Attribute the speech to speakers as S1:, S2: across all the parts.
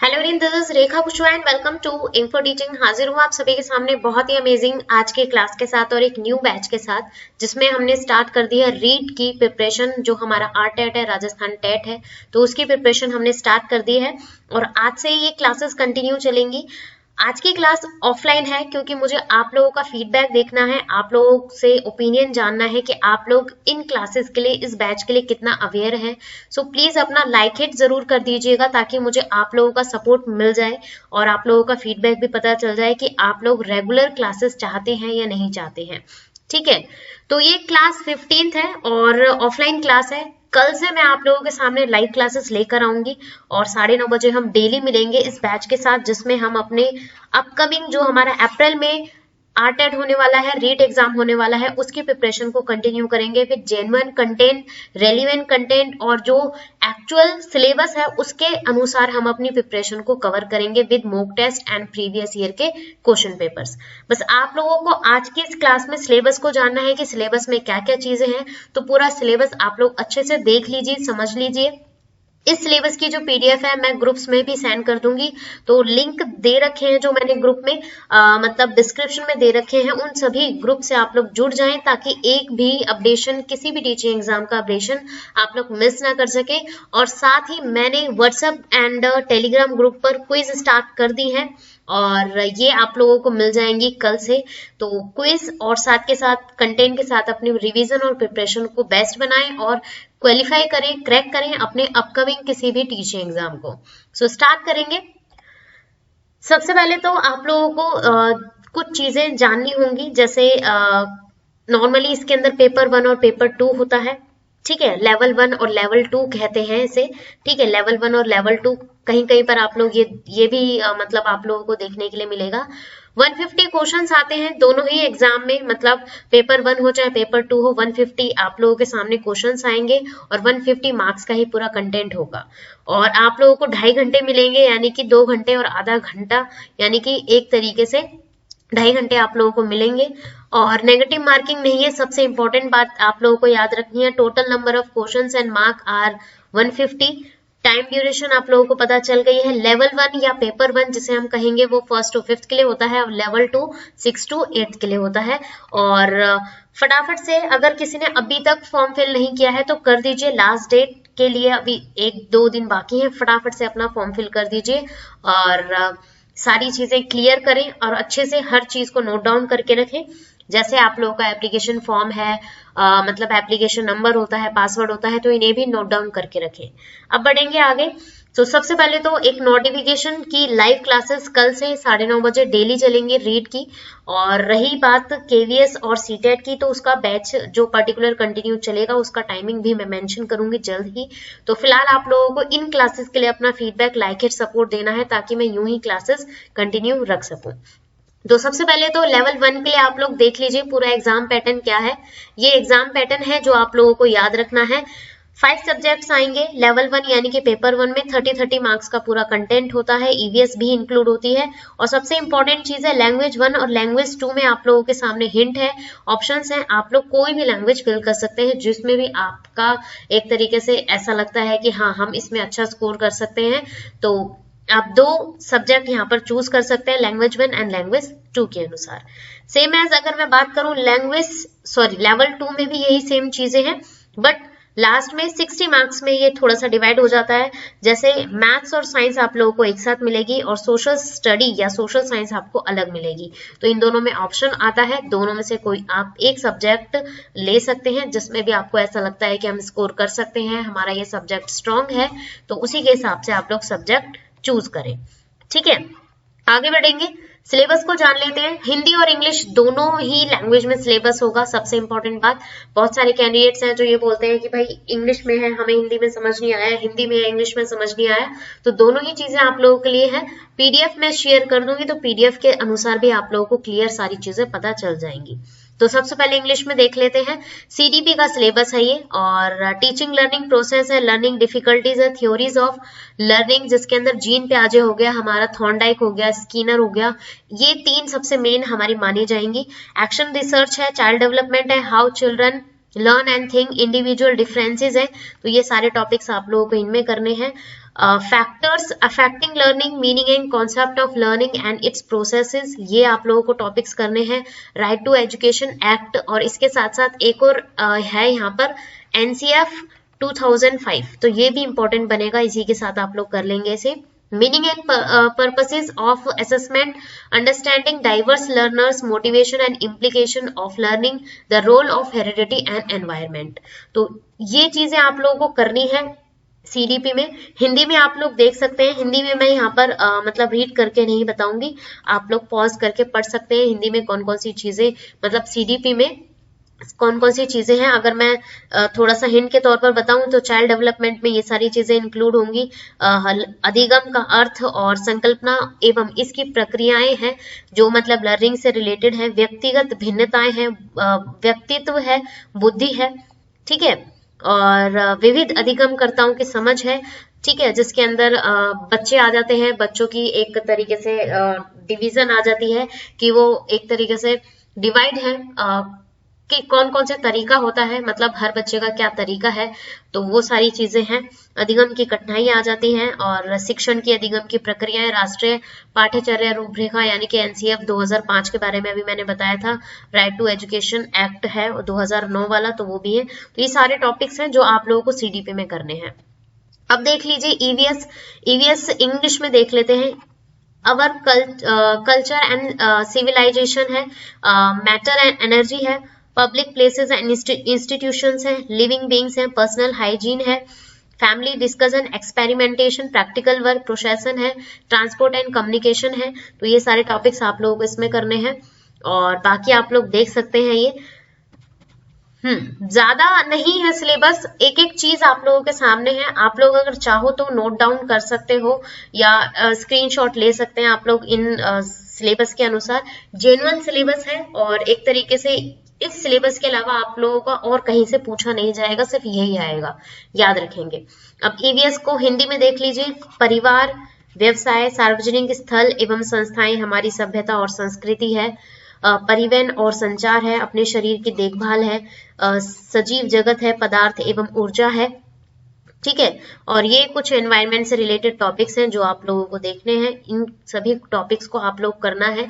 S1: Hello everyone, this is Rekha Kushwaha and welcome to info teaching. हाजिर हूँ आप सभी के सामने बहुत ही अमेजिंग आज के क्लास के साथ और एक न्यू बैच के साथ, जिसमें हमने स्टार्ट कर दी है रीड की प्रिपरेशन। जो हमारा आरटेट है, राजस्थान टेट है, तो उसकी प्रिपरेशन हमने स्टार्ट कर दी है और आज से ये क्लासेस कंटिन्यू चलेंगी। आज की क्लास ऑफलाइन है क्योंकि मुझे आप लोगों का फीडबैक देखना है, आप लोगों से ओपिनियन जानना है कि आप लोग इन क्लासेस के लिए, इस बैच के लिए कितना अवेयर है। सो प्लीज अपना लाइक हिट जरूर कर दीजिएगा ताकि मुझे आप लोगों का सपोर्ट मिल जाए और आप लोगों का फीडबैक भी पता चल जाए कि आप लोग रेगुलर क्लासेस चाहते हैं या नहीं चाहते हैं। ठीक है, तो ये क्लास 15th है और ऑफलाइन क्लास है। कल से मैं आप लोगों के सामने लाइव क्लासेस लेकर आऊंगी और 9:30 बजे हम डेली मिलेंगे इस बैच के साथ, जिसमें हम अपने अपकमिंग जो हमारा अप्रैल में आरटेट होने वाला है, रीट एग्जाम होने वाला है, उसकी प्रिपरेशन को कंटिन्यू करेंगे with genuine content, relevant content और जो एक्चुअल सिलेबस है उसके अनुसार हम अपनी प्रिपरेशन को कवर करेंगे with mock test and previous year के क्वेश्चन पेपर्स। बस आप लोगों को आज की इस क्लास में सिलेबस को जानना है कि सिलेबस में क्या क्या चीजें हैं, तो पूरा सिलेबस आप लोग अच्छे से देख लीजिए, समझ लीजिए। इस सिलेबस की जो पीडीएफ है मैं ग्रुप्स में भी सेंड कर दूंगी, तो लिंक दे रखे हैं जो मैंने ग्रुप में मतलब डिस्क्रिप्शन में दे रखे हैं, उन सभी ग्रुप से आप लोग जुड़ जाएं ताकि एक भी अपडेशन, किसी भी टीचिंग एग्जाम का अपडेशन आप लोग मिस ना कर सके। और साथ ही मैंने व्हाट्सएप एंड टेलीग्राम ग्रुप पर क्विज स्टार्ट कर दी है और ये आप लोगों को मिल जाएंगी कल से। तो क्विज और साथ के साथ कंटेंट के साथ अपनी रिवीजन और प्रिपरेशन को बेस्ट बनाएं और क्वालिफाई करें, क्रैक करें अपने अपकमिंग किसी भी टीचिंग एग्जाम को। सो स्टार्ट करेंगे। सबसे पहले तो आप लोगों को कुछ चीजें जाननी होंगी, जैसे नॉर्मली इसके अंदर पेपर 1 और पेपर 2 होता है। ठीक है, लेवल 1 और लेवल 2 कहते हैं इसे। ठीक है, लेवल 1 और लेवल 2 कहीं कहीं पर आप लोग ये भी मतलब आप लोगों को देखने के लिए मिलेगा। 150 क्वेश्चंस आते हैं दोनों ही एग्जाम में, मतलब पेपर 1 हो चाहे पेपर 2 हो, 150 आप लोगों के सामने क्वेश्चंस आएंगे और 150 मार्क्स का ही पूरा कंटेंट होगा। और आप लोगों को 2.5 घंटे मिलेंगे, यानी कि 2 घंटे और आधा घंटा, यानी कि एक तरीके से 2.5 घंटे आप लोगों को मिलेंगे। और नेगेटिव मार्किंग नहीं है। सबसे इंपॉर्टेंट बात आप लोगों को याद रखनी है, total number of questions and mark are 150। Time duration आप लोगों को पता चल गई है। लेवल 1 या पेपर 1 जिसे हम कहेंगे वो 1st to 5th के लिए होता है और लेवल 2 6th to 8th के लिए होता है। और फटाफट से अगर किसी ने अभी तक फॉर्म फिल नहीं किया है तो कर दीजिए, लास्ट डेट के लिए अभी 1-2 दिन बाकी है, फटाफट से अपना फॉर्म फिल कर दीजिए और सारी चीजें क्लियर करें और अच्छे से हर चीज को नोट डाउन करके रखें। जैसे आप लोगों का एप्लीकेशन फॉर्म है, मतलब एप्लीकेशन नंबर होता है, पासवर्ड होता है, तो इन्हें भी नोट डाउन करके रखें। अब बढ़ेंगे आगे। तो सबसे पहले तो एक नोटिफिकेशन की लाइव क्लासेस कल से 9:30 बजे डेली चलेंगे रीड की। और रही बात केवीएस और सीटेट की, तो उसका बैच जो पर्टिकुलर कंटिन्यू चलेगा उसका टाइमिंग भी मैं मेंशन करूंगी जल्द ही। तो फिलहाल आप लोगों को इन क्लासेस के लिए अपना फीडबैक, लाइक एंड सपोर्ट देना है ताकि मैं यूं ही क्लासेस कंटिन्यू रख सकूं। तो सबसे पहले तो लेवल 1 के लिए आप लोग देख लीजिए पूरा एग्जाम पैटर्न क्या है। ये एग्जाम पैटर्न है जो आप लोगों को याद रखना है। 5 सब्जेक्ट्स आएंगे लेवल 1, यानी कि पेपर 1 में 30 मार्क्स का पूरा कंटेंट होता है, ईवीएस भी इंक्लूड होती है। और सबसे इंपॉर्टेंट चीज है लैंग्वेज 1 और लैंग्वेज 2 में आप लोगों के सामने हिंट है, ऑप्शंस हैं, आप लोग कोई भी लैंग्वेज फिल कर सकते हैं जिसमें भी आपका एक तरीके से ऐसा लगता है कि हाँ हम इसमें अच्छा स्कोर कर सकते हैं। तो आप 2 सब्जेक्ट यहाँ पर चूज कर सकते हैं, लैंग्वेज 1 एंड लैंग्वेज 2 के अनुसार। सेम एज अगर मैं बात करूं लेवल 2 में भी यही सेम चीजें हैं, बट लास्ट में 60 मार्क्स में ये थोड़ा सा डिवाइड हो जाता है। जैसे मैथ्स और साइंस आप लोगों को एक साथ मिलेगी और सोशल स्टडी या सोशल साइंस आपको अलग मिलेगी। तो इन दोनों में ऑप्शन आता है, दोनों में से कोई आप एक सब्जेक्ट ले सकते हैं जिसमें भी आपको ऐसा लगता है कि हम स्कोर कर सकते हैं, हमारा ये सब्जेक्ट स्ट्रांग है, तो उसी के हिसाब से आप लोग सब्जेक्ट चूज करें। ठीक है, आगे बढ़ेंगे। सिलेबस को जान लेते हैं। हिंदी और इंग्लिश दोनों ही लैंग्वेज में सिलेबस होगा। सबसे इंपॉर्टेंट बात, बहुत सारे कैंडिडेट्स हैं जो ये बोलते हैं कि भाई इंग्लिश में है, हमें हिंदी में समझ नहीं आया, हिंदी में है, इंग्लिश में समझ नहीं आया, तो दोनों ही चीजें आप लोगों के लिए है। पीडीएफ में शेयर कर दूंगी, तो पीडीएफ के अनुसार भी आप लोगों को क्लियर सारी चीजें पता चल जाएंगी। तो सबसे पहले इंग्लिश में देख लेते हैं। सीडीपी का सिलेबस है ये और टीचिंग लर्निंग प्रोसेस है, लर्निंग डिफिकल्टीज है, थ्योरीज ऑफ लर्निंग जिसके अंदर जीन पियाजे हो गया, हमारा थॉर्नडाइक हो गया, स्किनर हो गया, ये 3 सबसे मेन हमारी मानी जाएंगी। एक्शन रिसर्च है, चाइल्ड डेवलपमेंट है, how children learn and think, individual differences है, तो ये सारे टॉपिक्स आप लोगों को इनमें करने हैं। Factors affecting learning, meaning and concept of learning and it's processes, ये आप लोगों को टॉपिक्स करने हैं। राइट टू एजुकेशन एक्ट, और इसके साथ साथ एक और है यहाँ पर एनसीएफ 2005, तो ये भी इंपॉर्टेंट बनेगा, इसी के साथ आप लोग कर लेंगे इसे। Meaning and purposes of assessment, understanding diverse learners, motivation and implication of learning, the role of heredity and environment, तो ये चीजें आप लोगों को करनी है सीडीपी में। हिंदी में आप लोग देख सकते हैं, हिंदी में मैं यहाँ पर मतलब रीड करके नहीं बताऊंगी, आप लोग पॉज करके पढ़ सकते हैं हिंदी में कौन कौन सी चीजें, मतलब सीडीपी में कौन कौन सी चीजें हैं। अगर मैं थोड़ा सा हिंट के तौर पर बताऊं तो चाइल्ड डेवलपमेंट में ये सारी चीजें इंक्लूड होंगी। अधिगम का अर्थ और संकल्पना एवं इसकी प्रक्रियाएं हैं जो मतलब लर्निंग से रिलेटेड है। व्यक्तिगत भिन्नताएं हैं, व्यक्तित्व है, बुद्धि है, ठीक है, और विविध अधिगमकर्ताओं की समझ है, ठीक है, जिसके अंदर बच्चे आ जाते हैं, बच्चों की एक तरीके से डिवीजन आ जाती है कि वो एक तरीके से डिवाइड है कि कौन कौन से तरीका होता है, मतलब हर बच्चे का क्या तरीका है, तो वो सारी चीजें हैं। अधिगम की कठिनाई आ जाती हैं, और शिक्षण की अधिगम की प्रक्रियाएं, राष्ट्रीय पाठ्यचर्या रूपरेखा यानी कि एनसीएफ 2005 के बारे में अभी मैंने बताया था। राइट टू एजुकेशन एक्ट है 2009 वाला, तो वो भी है। तो ये सारे टॉपिक्स हैं जो आप लोगों को सीडीपी में करने हैं। अब देख लीजिए ईवीएस, ईवीएस इंग्लिश में देख लेते हैं। अवर कल्चर एंड सिविलाइजेशन है, मैटर एंड एनर्जी है, पब्लिक प्लेसेस एंड इंस्टीट्यूशंस हैं, लिविंग बीइंग्स हैं, पर्सनल हाइजीन है, family discussion, experimentation, practical work, प्रोसेसन है, ट्रांसपोर्ट एंड कम्युनिकेशन है, तो ये सारे टॉपिक्स आप लोगों को इसमें करने हैं। और बाकी आप लोग देख सकते हैं ये ज्यादा नहीं है सिलेबस, एक एक चीज आप लोगों के सामने है। आप लोग अगर चाहो तो नोट डाउन कर सकते हो या स्क्रीनशॉट ले सकते हैं आप लोग इन सिलेबस के अनुसार। जेन्युइन सिलेबस है और एक तरीके से इस सिलेबस के अलावा आप लोगों का और कहीं से पूछा नहीं जाएगा, सिर्फ यही आएगा, याद रखेंगे। अब ईवीएस को हिंदी में देख लीजिए। परिवार, व्यवसाय, सार्वजनिक स्थल एवं संस्थाएं हमारी सभ्यता और संस्कृति है। परिवहन और संचार है, अपने शरीर की देखभाल है, सजीव जगत है, पदार्थ एवं ऊर्जा है, ठीक है। और ये कुछ एनवायरनमेंट से रिलेटेड टॉपिक्स हैं जो आप लोगों को देखने हैं। इन सभी टॉपिक्स को आप लोग करना है।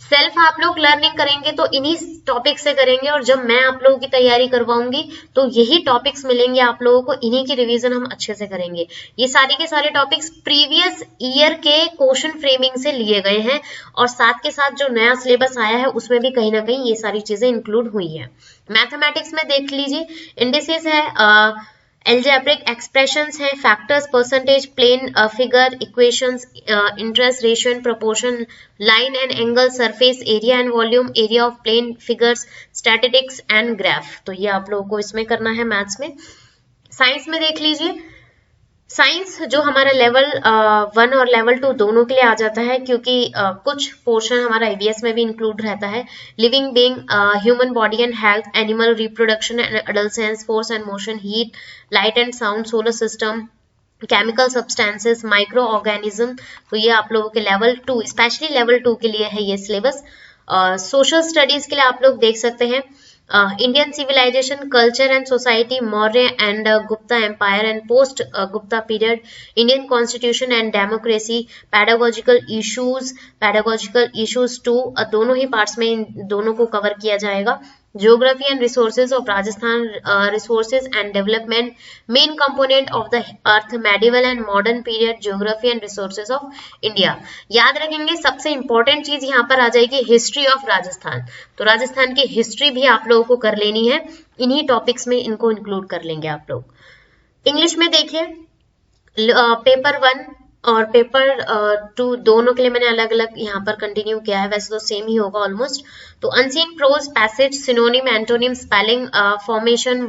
S1: सेल्फ आप लोग लर्निंग करेंगे तो इन्हीं टॉपिक से करेंगे, और जब मैं आप लोगों की तैयारी करवाऊंगी तो यही टॉपिक्स मिलेंगे आप लोगों को, इन्हीं की रिवीजन हम अच्छे से करेंगे। ये सारे के सारे टॉपिक्स प्रीवियस ईयर के क्वेश्चन फ्रेमिंग से लिए गए हैं, और साथ के साथ जो नया सिलेबस आया है उसमें भी कहीं ना कहीं ये सारी चीजें इंक्लूड हुई है। मैथमेटिक्स में देख लीजिए, इंडिसेस है, एल्जेब्रिक एक्सप्रेशंस हैं, factors, percentage, plane figure, equations, interest, ratio and proportion, line and angle, surface area and volume, area of plane figures, statistics and graph, तो ये आप लोगों को इसमें करना है मैथ्स में। साइंस में देख लीजिए, साइंस जो हमारा लेवल 1 और लेवल 2 दोनों के लिए आ जाता है, क्योंकि कुछ पोर्शन हमारा ईवीएस में भी इंक्लूड रहता है। Living being, human body and health, animal reproduction and adult sense, force and motion, heat, light and sound, solar system, chemical substances, micro organism, तो ये आप लोगों के लेवल 2, स्पेशली लेवल 2 के लिए है ये सिलेबस। सोशल स्टडीज के लिए आप लोग देख सकते हैं Indian civilisation, culture and society, Maurya and Gupta empire and post Gupta period, Indian constitution and democracy, pedagogical issues 2, दोनों ही पार्ट्स में इन दोनों को कवर किया जाएगा। Geography and resources of Rajasthan, resources and development, main component of the earth, medieval and modern period, geography and resources of India। याद रखेंगे सबसे important चीज यहाँ पर आ जाएगी हिस्ट्री ऑफ राजस्थान, तो राजस्थान की हिस्ट्री भी आप लोगों को कर लेनी है, इन्हीं टॉपिक्स में इनको इंक्लूड कर लेंगे आप लोग। इंग्लिश में देखिए, पेपर 1 और पेपर 2 दोनों के लिए मैंने अलग अलग यहाँ पर कंटिन्यू किया है, वैसे तो सेम ही होगा ऑलमोस्ट। तो unseen prose, passage, synonym, antonym, spelling, formation,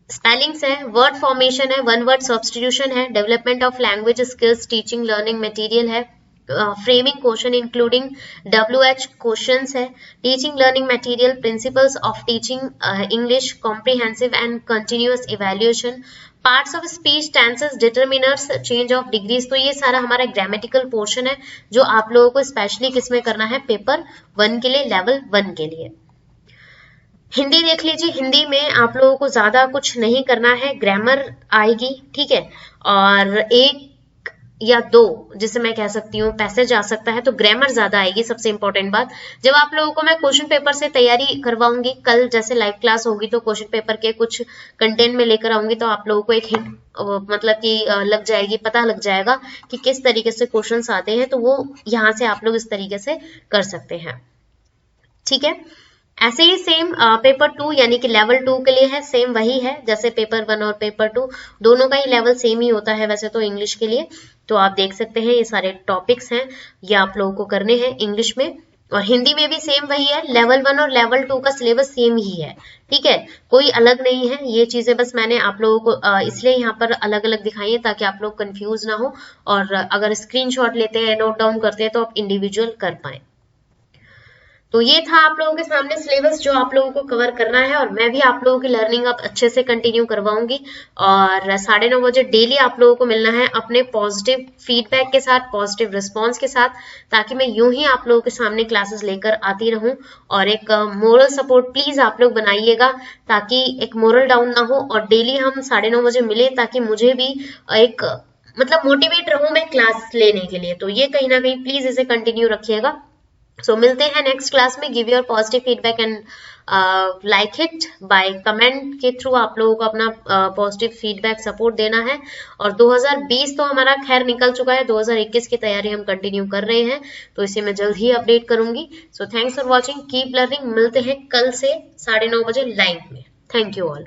S1: spellings है, वर्ड फॉर्मेशन है, वन वर्ड सब्स्टिट्यूशन है, development of language skills, teaching learning material है, framing question including WH questions है, teaching learning material, principles of teaching English, comprehensive and continuous evaluation, parts of speech, tenses, determiners, change of degrees, तो ये सारा हमारा grammatical portion है जो आप लोगों को स्पेशली किसमें करना है, पेपर 1 के लिए, लेवल 1 के लिए। हिंदी देख लीजिए, हिंदी में आप लोगों को ज्यादा कुछ नहीं करना है, ग्रामर आएगी, ठीक है, और एक या दो जिसे मैं कह सकती हूँ पैसेज आ सकता है, तो ग्रामर ज्यादा आएगी। सबसे इंपॉर्टेंट बात, जब आप लोगों को मैं क्वेश्चन पेपर से तैयारी करवाऊंगी, कल जैसे लाइव क्लास होगी तो क्वेश्चन पेपर के कुछ कंटेंट में लेकर आऊंगी, तो आप लोगों को एक हिंट मतलब कि लग जाएगी, पता लग जाएगा कि किस तरीके से क्वेश्चंस आते हैं, तो वो यहाँ से आप लोग इस तरीके से कर सकते हैं, ठीक है। ऐसे ही सेम पेपर 2 यानी कि लेवल 2 के लिए है, सेम वही है जैसे पेपर 1 और पेपर 2, दोनों का ही लेवल सेम ही होता है वैसे तो इंग्लिश के लिए। तो आप देख सकते हैं ये सारे टॉपिक्स हैं, ये आप लोगों को करने हैं इंग्लिश में, और हिंदी में भी सेम वही है, लेवल 1 और लेवल 2 का सिलेबस सेम ही है, ठीक है, कोई अलग नहीं है। ये चीजें बस मैंने आप लोगों को इसलिए यहाँ पर अलग अलग दिखाई है ताकि आप लोग कंफ्यूज ना हो, और अगर स्क्रीनशॉट लेते हैं, नोट डाउन करते हैं, तो आप इंडिविजुअल कर पाए। तो ये था आप लोगों के सामने सिलेबस जो आप लोगों को कवर करना है, और मैं भी आप लोगों की लर्निंग अब अच्छे से कंटिन्यू करवाऊंगी, और 9:30 बजे डेली आप लोगों को मिलना है अपने पॉजिटिव फीडबैक के साथ, पॉजिटिव रिस्पॉन्स के साथ, ताकि मैं यूं ही आप लोगों के सामने क्लासेस लेकर आती रहूं। और एक मोरल सपोर्ट प्लीज आप लोग बनाइएगा, ताकि एक मोरल डाउन ना हो, और डेली हम 9:30 बजे मिले, ताकि मुझे भी एक मतलब मोटिवेट रहूं मैं क्लास लेने के लिए। तो ये कहीं ना कहीं प्लीज इसे कंटिन्यू रखिएगा। सो मिलते हैं नेक्स्ट क्लास में। Give your positive feedback and like it by comment के थ्रू, आप लोगों को अपना पॉजिटिव फीडबैक सपोर्ट देना है। और 2020 तो हमारा खैर निकल चुका है, 2021 की तैयारी हम कंटिन्यू कर रहे हैं, तो इसे मैं जल्द ही अपडेट करूंगी। So thanks for watching, keep learning. मिलते हैं कल से 9:30 बजे लाइव में। Thank you all.